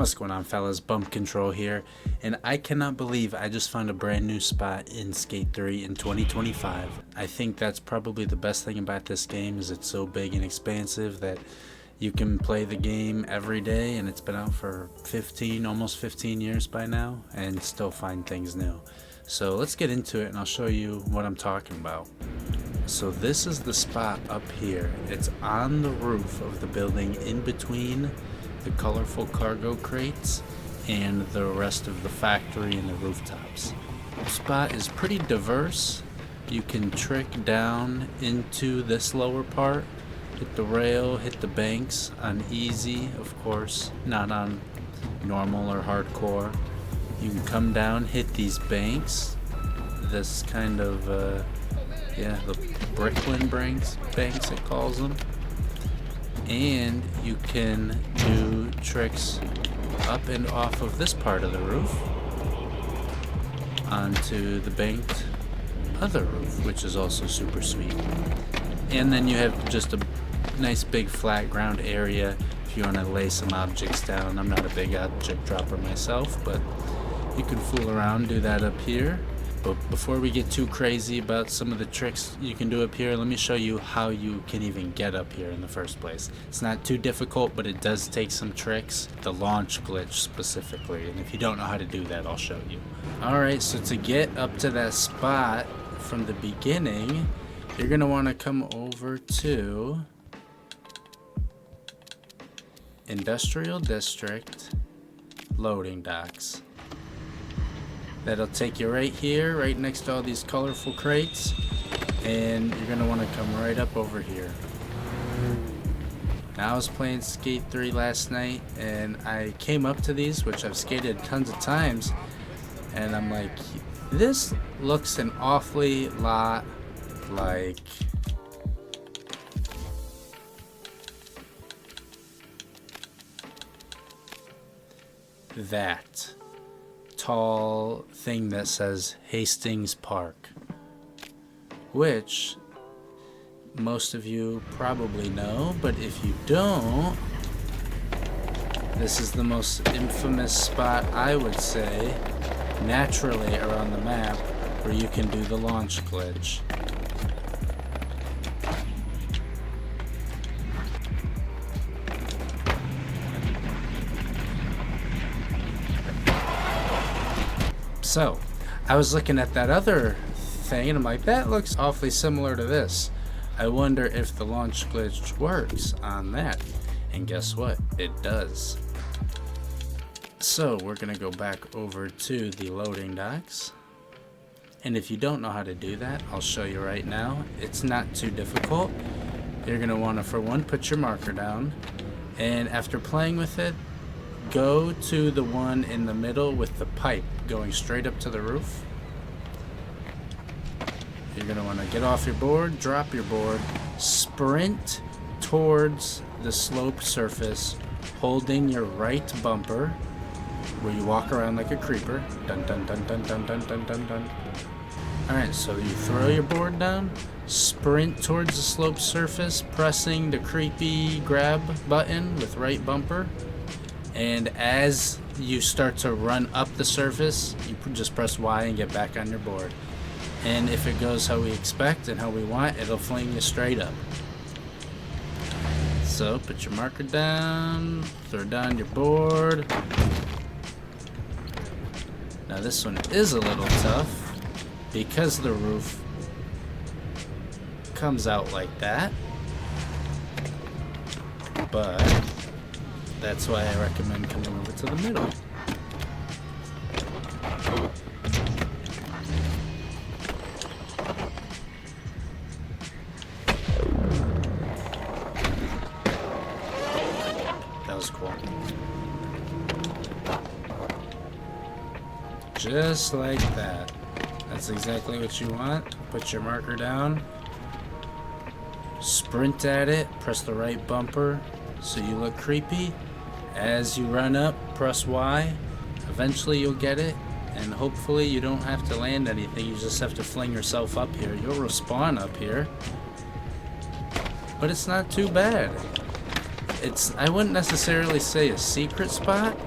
What's going on, fellas? Bump Control here, and I cannot believe I just found a brand new spot in Skate 3 in 2025. I think that's probably the best thing about this game is it's so big and expansive that you can play the game every day, and it's been out for almost 15 years by now, and still find things new. So let's get into it and I'll show you what I'm talking about. So this is the spot up here. It's on the roof of the building in between the colorful cargo crates and the rest of the factory and the rooftops. The spot is pretty diverse. You can trick down into this lower part, hit the rail, hit the banks on easy, of course, not on normal or hardcore. You can come down, hit these banks, this kind of the Bricklin banks it calls them. And you can do tricks up and off of this part of the roof onto the banked other roof, which is also super sweet. And then you have just a nice big flat ground area if you want to lay some objects down. I'm not a big object dropper myself, but you can fool around, do that up here. But before we get too crazy about some of the tricks you can do up here, let me show you how you can even get up here in the first place. It's not too difficult, but it does take some tricks. The launch glitch specifically, and if you don't know how to do that, I'll show you. Alright, so to get up to that spot from the beginning, you're going to want to come over to Industrial District Loading Docks. That'll take you right here, right next to all these colorful crates, and you're going to want to come right up over here. Now, I was playing Skate 3 last night, and I came up to these, which I've skated tons of times, and I'm like, this looks an awfully lot like that tall thing that says Hastings Park, which most of you probably know, but if you don't, this is the most infamous spot, I would say, naturally around the map where you can do the launch glitch. So, I was looking at that other thing and I'm like, that looks awfully similar to this. I wonder if the launch glitch works on that. And guess what? It does. So, we're going to go back over to the loading docks. And if you don't know how to do that, I'll show you right now. It's not too difficult. You're going to want to, for one, put your marker down. And after playing with it, go to the one in the middle with the pipe going straight up to the roof. You're going to want to get off your board, drop your board, sprint towards the sloped surface, holding your right bumper, where you walk around like a creeper. Dun dun dun dun dun dun dun dun dun. Alright, so you throw your board down, sprint towards the sloped surface, pressing the creepy grab button with right bumper. And as you start to run up the surface, you just press Y and get back on your board. And if it goes how we expect and how we want, it'll fling you straight up. So put your marker down, throw down your board. Now this one is a little tough because the roof comes out like that. But that's why I recommend coming over to the middle. That was cool. Just like that. That's exactly what you want. Put your marker down. Sprint at it. Press the right bumper so you look creepy. As you run up, press Y. Eventually you'll get it, and hopefully you don't have to land anything. You just have to fling yourself up here. You'll respawn up here, but it's not too bad. It's, I wouldn't necessarily say a secret spot,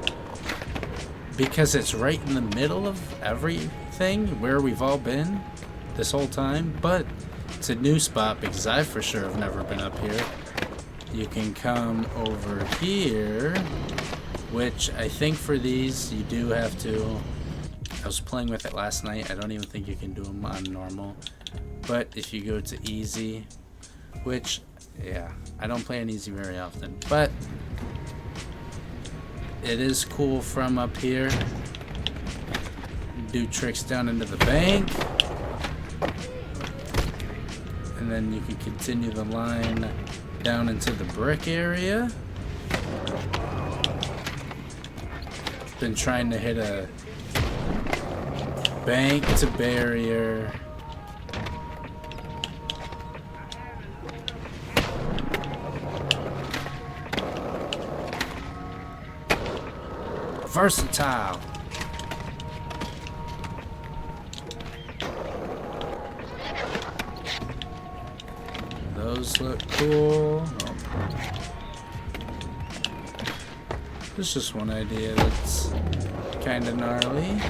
because it's right in the middle of everything where we've all been this whole time, but it's a new spot because I for sure have never been up here. You can come over here, which I think for these you do have to. I was playing with it last night. I don't even think you can do them on normal, but if you go to easy, which, yeah, I don't play on easy very often, but it is cool from up here. Do tricks down into the bank, and then you can continue the line down into the brick area. Been trying to hit a bank to barrier. Versatile. Those look cool. Oh. There's just one idea that's kind of gnarly.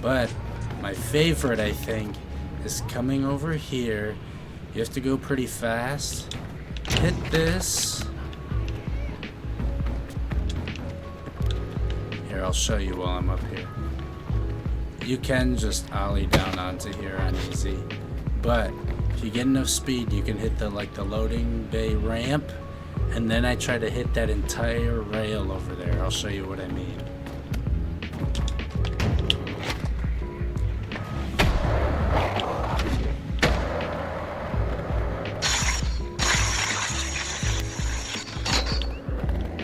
But my favorite, I think, is coming over here. You have to go pretty fast. Hit this. Here, I'll show you while I'm up here. You can just ollie down onto here on easy, but if you get enough speed, you can hit the loading bay ramp, and then I try to hit that entire rail over there. I'll show you what I mean.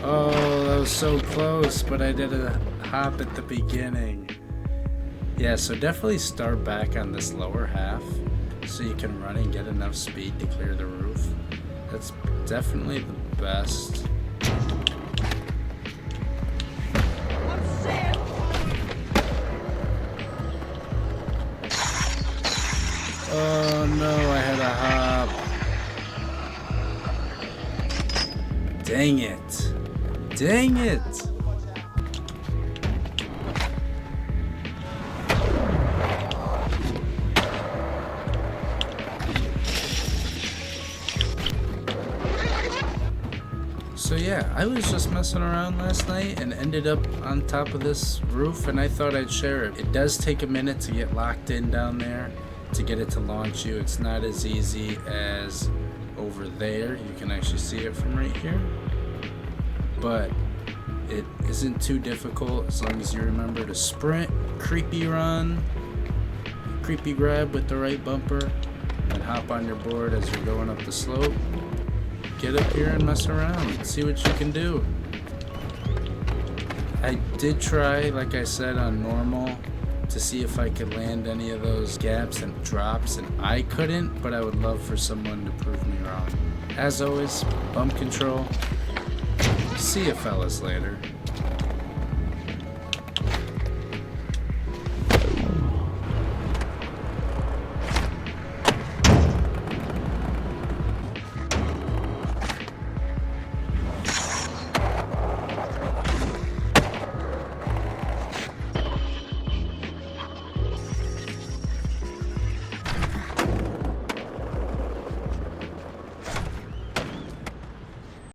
Oh, that was so close, but I did a hop at the beginning. Yeah, so definitely start back on this lower half so you can run and get enough speed to clear the roof. That's definitely the best. Oh no, I had a hop. Dang it. Dang it! So yeah, I was just messing around last night and ended up on top of this roof, and I thought I'd share it. It does take a minute to get locked in down there to get it to launch you. It's not as easy as over there. You can actually see it from right here. But it isn't too difficult as long as you remember to sprint, creepy run, creepy grab with the right bumper, and hop on your board as you're going up the slope. Get up here and mess around and see what you can do. I did try, like I said, on normal to see if I could land any of those gaps and drops, and I couldn't, but I would love for someone to prove me wrong. As always, bump control. See you fellas later.